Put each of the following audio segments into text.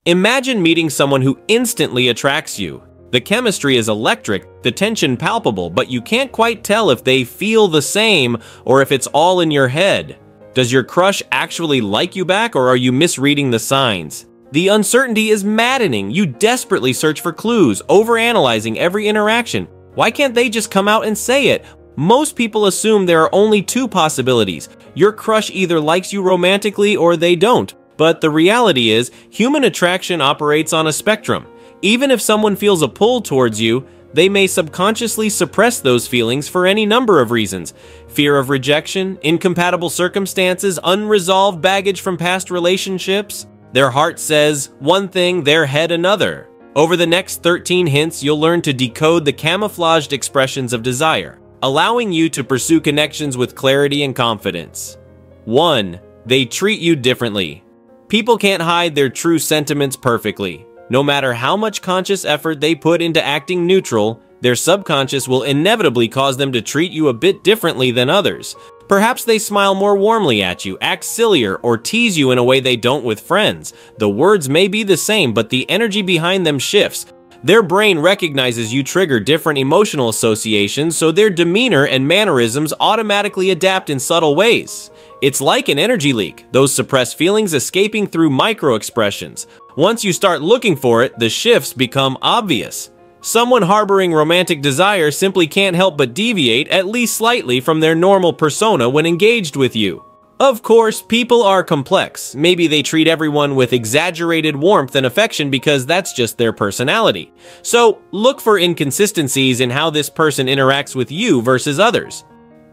Imagine meeting someone who instantly attracts you. The chemistry is electric, the tension palpable, but you can't quite tell if they feel the same or if it's all in your head. Does your crush actually like you back, or are you misreading the signs? The uncertainty is maddening. You desperately search for clues, overanalyzing every interaction. Why can't they just come out and say it? Most people assume there are only two possibilities. Your crush either likes you romantically or they don't. But the reality is, human attraction operates on a spectrum. Even if someone feels a pull towards you, they may subconsciously suppress those feelings for any number of reasons. Fear of rejection, incompatible circumstances, unresolved baggage from past relationships. Their heart says one thing, their head another. Over the next 13 hints, you'll learn to decode the camouflaged expressions of desire, allowing you to pursue connections with clarity and confidence. 1. They treat you differently. People can't hide their true sentiments perfectly. No matter how much conscious effort they put into acting neutral, their subconscious will inevitably cause them to treat you a bit differently than others. Perhaps they smile more warmly at you, act sillier, or tease you in a way they don't with friends. The words may be the same, but the energy behind them shifts. Their brain recognizes you trigger different emotional associations, so their demeanor and mannerisms automatically adapt in subtle ways. It's like an energy leak, those suppressed feelings escaping through micro-expressions. Once you start looking for it, the shifts become obvious. Someone harboring romantic desire simply can't help but deviate at least slightly from their normal persona when engaged with you. Of course, people are complex. Maybe they treat everyone with exaggerated warmth and affection because that's just their personality. So, look for inconsistencies in how this person interacts with you versus others.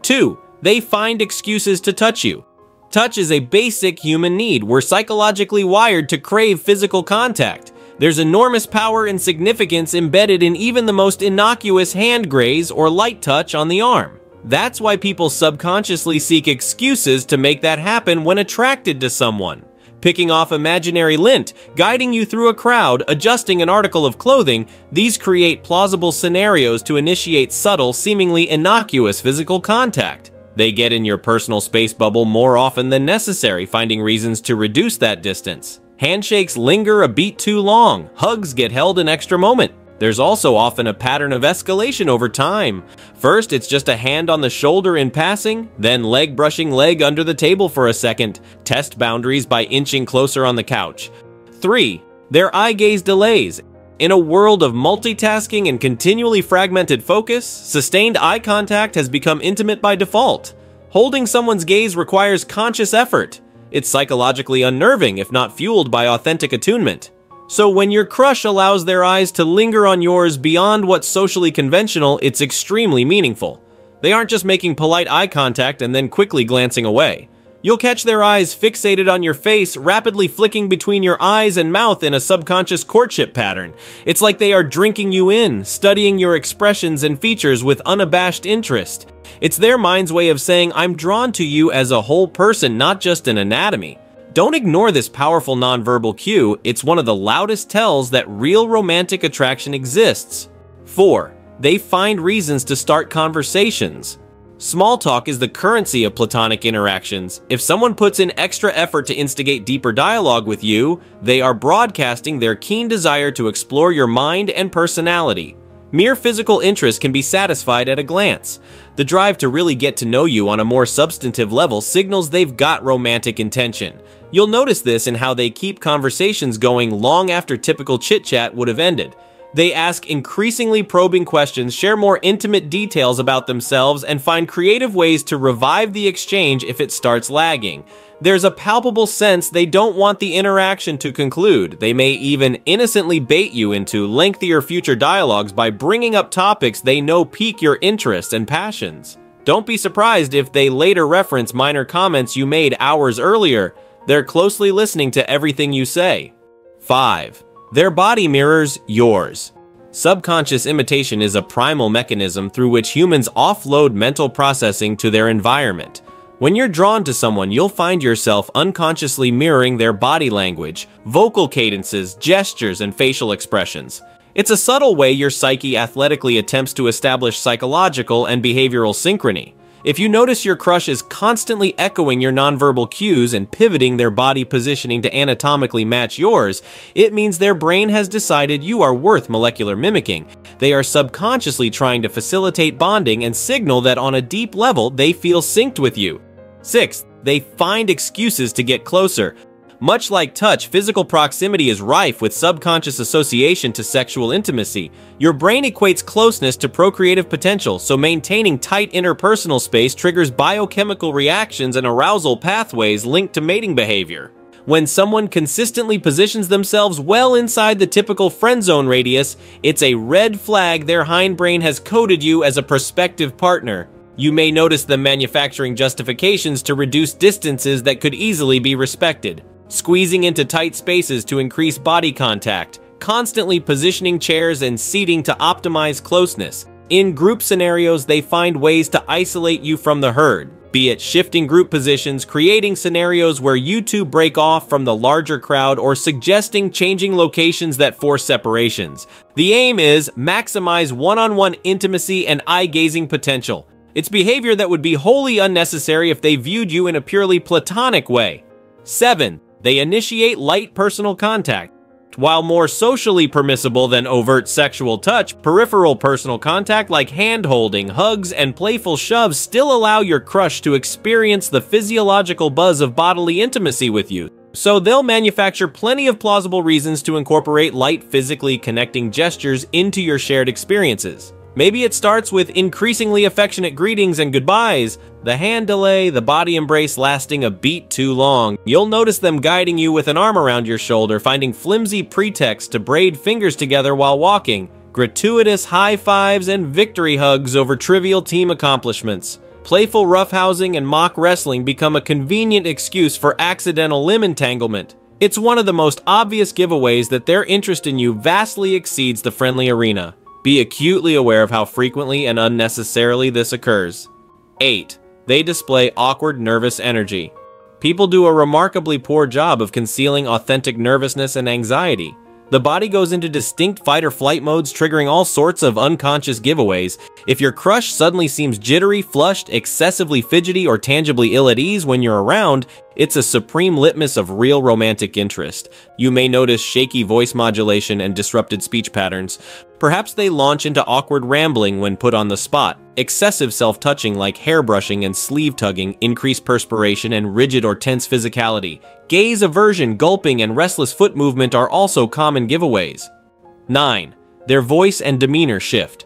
2. They find excuses to touch you. Touch is a basic human need. We're psychologically wired to crave physical contact. There's enormous power and significance embedded in even the most innocuous hand graze or light touch on the arm. That's why people subconsciously seek excuses to make that happen when attracted to someone. Picking off imaginary lint, guiding you through a crowd, adjusting an article of clothing, these create plausible scenarios to initiate subtle, seemingly innocuous physical contact. They get in your personal space bubble more often than necessary, finding reasons to reduce that distance. Handshakes linger a beat too long. Hugs get held an extra moment. There's also often a pattern of escalation over time. First, it's just a hand on the shoulder in passing, then leg brushing leg under the table for a second. Test boundaries by inching closer on the couch. 3. Their eye gaze delays. In a world of multitasking and continually fragmented focus, sustained eye contact has become intimate by default. Holding someone's gaze requires conscious effort. It's psychologically unnerving if not fueled by authentic attunement. So when your crush allows their eyes to linger on yours beyond what's socially conventional, it's extremely meaningful. They aren't just making polite eye contact and then quickly glancing away. You'll catch their eyes fixated on your face, rapidly flicking between your eyes and mouth in a subconscious courtship pattern. It's like they are drinking you in, studying your expressions and features with unabashed interest. It's their mind's way of saying, I'm drawn to you as a whole person, not just an anatomy. Don't ignore this powerful nonverbal cue. It's one of the loudest tells that real romantic attraction exists. 4. They find reasons to start conversations. Small talk is the currency of platonic interactions. If someone puts in extra effort to instigate deeper dialogue with you, they are broadcasting their keen desire to explore your mind and personality. Mere physical interest can be satisfied at a glance. The drive to really get to know you on a more substantive level signals they've got romantic intention. You'll notice this in how they keep conversations going long after typical chit-chat would have ended. They ask increasingly probing questions, share more intimate details about themselves, and find creative ways to revive the exchange if it starts lagging. There's a palpable sense they don't want the interaction to conclude. They may even innocently bait you into lengthier future dialogues by bringing up topics they know pique your interests and passions. Don't be surprised if they later reference minor comments you made hours earlier. They're closely listening to everything you say. 5. Their body mirrors yours. Subconscious imitation is a primal mechanism through which humans offload mental processing to their environment. When you're drawn to someone, you'll find yourself unconsciously mirroring their body language, vocal cadences, gestures, and facial expressions. It's a subtle way your psyche athletically attempts to establish psychological and behavioral synchrony. If you notice your crush is constantly echoing your nonverbal cues and pivoting their body positioning to anatomically match yours, it means their brain has decided you are worth molecular mimicking. They are subconsciously trying to facilitate bonding and signal that on a deep level they feel synced with you. 6. They find excuses to get closer. Much like touch, physical proximity is rife with subconscious association to sexual intimacy. Your brain equates closeness to procreative potential, so maintaining tight interpersonal space triggers biochemical reactions and arousal pathways linked to mating behavior. When someone consistently positions themselves well inside the typical friend zone radius, it's a red flag their hindbrain has coded you as a prospective partner. You may notice them manufacturing justifications to reduce distances that could easily be respected. Squeezing into tight spaces to increase body contact, constantly positioning chairs and seating to optimize closeness. In group scenarios, they find ways to isolate you from the herd, be it shifting group positions, creating scenarios where you two break off from the larger crowd, or suggesting changing locations that force separations. The aim is maximize one-on-one intimacy and eye-gazing potential. It's behavior that would be wholly unnecessary if they viewed you in a purely platonic way. 7. They initiate light personal contact. While more socially permissible than overt sexual touch, peripheral personal contact like hand-holding, hugs, and playful shoves still allow your crush to experience the physiological buzz of bodily intimacy with you. So they'll manufacture plenty of plausible reasons to incorporate light, physically connecting gestures into your shared experiences. Maybe it starts with increasingly affectionate greetings and goodbyes, the hand delay, the body embrace lasting a beat too long. You'll notice them guiding you with an arm around your shoulder, finding flimsy pretexts to braid fingers together while walking, gratuitous high fives and victory hugs over trivial team accomplishments. Playful roughhousing and mock wrestling become a convenient excuse for accidental limb entanglement. It's one of the most obvious giveaways that their interest in you vastly exceeds the friendly arena. Be acutely aware of how frequently and unnecessarily this occurs. 8. They display awkward, nervous energy. People do a remarkably poor job of concealing authentic nervousness and anxiety. The body goes into distinct fight-or-flight modes, triggering all sorts of unconscious giveaways. If your crush suddenly seems jittery, flushed, excessively fidgety, or tangibly ill at ease when you're around, it's a supreme litmus of real romantic interest. You may notice shaky voice modulation and disrupted speech patterns. Perhaps they launch into awkward rambling when put on the spot. Excessive self-touching like hair brushing and sleeve tugging, increased perspiration, and rigid or tense physicality. Gaze aversion, gulping, and restless foot movement are also common giveaways. 9. Their voice and demeanor shift.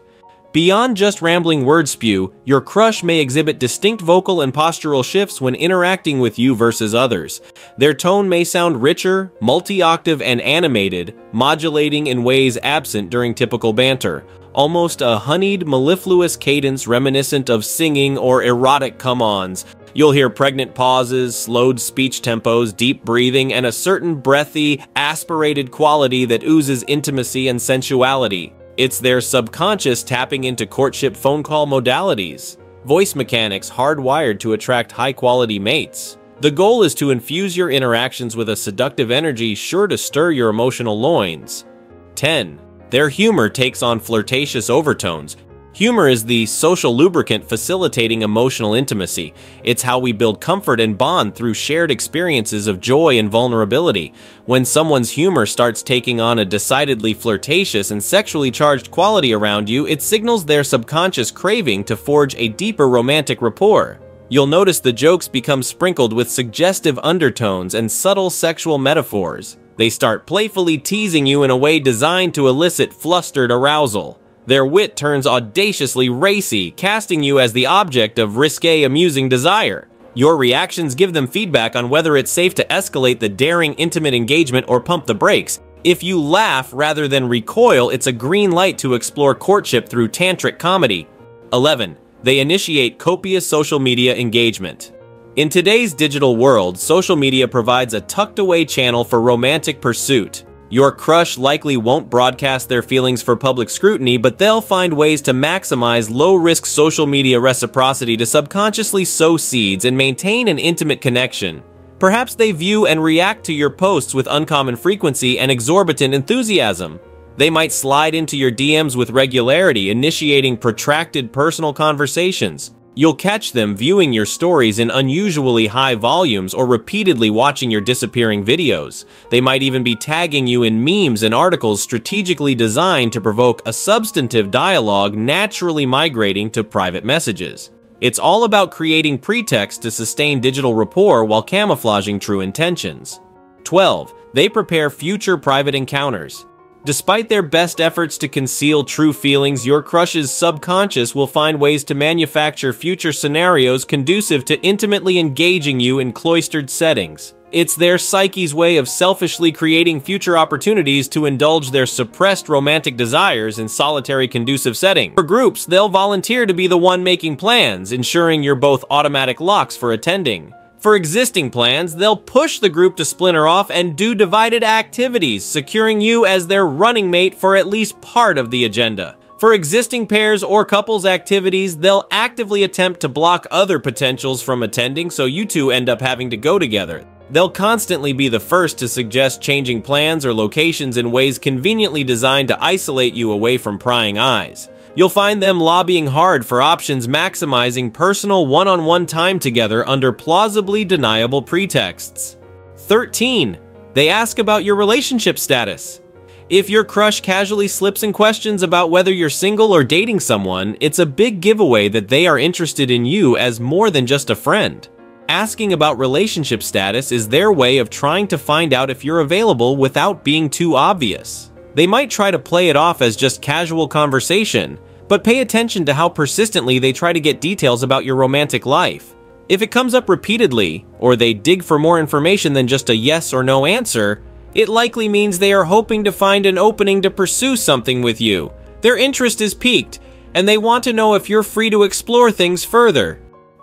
Beyond just rambling word spew, your crush may exhibit distinct vocal and postural shifts when interacting with you versus others. Their tone may sound richer, multi-octave, and animated, modulating in ways absent during typical banter. Almost a honeyed, mellifluous cadence reminiscent of singing or erotic come-ons. You'll hear pregnant pauses, slowed speech tempos, deep breathing, and a certain breathy, aspirated quality that oozes intimacy and sensuality. It's their subconscious tapping into courtship phone call modalities. Voice mechanics hardwired to attract high-quality mates. The goal is to infuse your interactions with a seductive energy sure to stir your emotional loins. 10. Their humor takes on flirtatious overtones. Humor is the social lubricant facilitating emotional intimacy. It's how we build comfort and bond through shared experiences of joy and vulnerability. When someone's humor starts taking on a decidedly flirtatious and sexually charged quality around you, it signals their subconscious craving to forge a deeper romantic rapport. You'll notice the jokes become sprinkled with suggestive undertones and subtle sexual metaphors. They start playfully teasing you in a way designed to elicit flustered arousal. Their wit turns audaciously racy, casting you as the object of risque, amusing desire. Your reactions give them feedback on whether it's safe to escalate the daring, intimate engagement or pump the brakes. If you laugh rather than recoil, it's a green light to explore courtship through tantric comedy. 11. They initiate copious social media engagement. In today's digital world, social media provides a tucked-away channel for romantic pursuit. Your crush likely won't broadcast their feelings for public scrutiny, but they'll find ways to maximize low-risk social media reciprocity to subconsciously sow seeds and maintain an intimate connection. Perhaps they view and react to your posts with uncommon frequency and exorbitant enthusiasm. They might slide into your DMs with regularity, initiating protracted personal conversations. You'll catch them viewing your stories in unusually high volumes or repeatedly watching your disappearing videos. They might even be tagging you in memes and articles strategically designed to provoke a substantive dialogue, naturally migrating to private messages. It's all about creating pretext to sustain digital rapport while camouflaging true intentions. 12. They prepare future private encounters. Despite their best efforts to conceal true feelings, your crush's subconscious will find ways to manufacture future scenarios conducive to intimately engaging you in cloistered settings. It's their psyche's way of selfishly creating future opportunities to indulge their suppressed romantic desires in solitary conducive settings. For groups, they'll volunteer to be the one making plans, ensuring you're both automatic locks for attending. For existing plans, they'll push the group to splinter off and do divided activities, securing you as their running mate for at least part of the agenda. For existing pairs or couples activities, they'll actively attempt to block other potentials from attending, so you two end up having to go together. They'll constantly be the first to suggest changing plans or locations in ways conveniently designed to isolate you away from prying eyes. You'll find them lobbying hard for options maximizing personal one-on-one time together under plausibly deniable pretexts. 13. They ask about your relationship status. If your crush casually slips in questions about whether you're single or dating someone, it's a big giveaway that they are interested in you as more than just a friend. Asking about relationship status is their way of trying to find out if you're available without being too obvious. They might try to play it off as just casual conversation, but pay attention to how persistently they try to get details about your romantic life. If it comes up repeatedly, or they dig for more information than just a yes or no answer, it likely means they are hoping to find an opening to pursue something with you. Their interest is piqued, and they want to know if you're free to explore things further.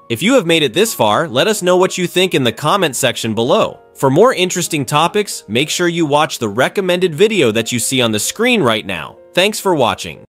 If you have made it this far, let us know what you think in the comment section below. For more interesting topics, make sure you watch the recommended video that you see on the screen right now. Thanks for watching.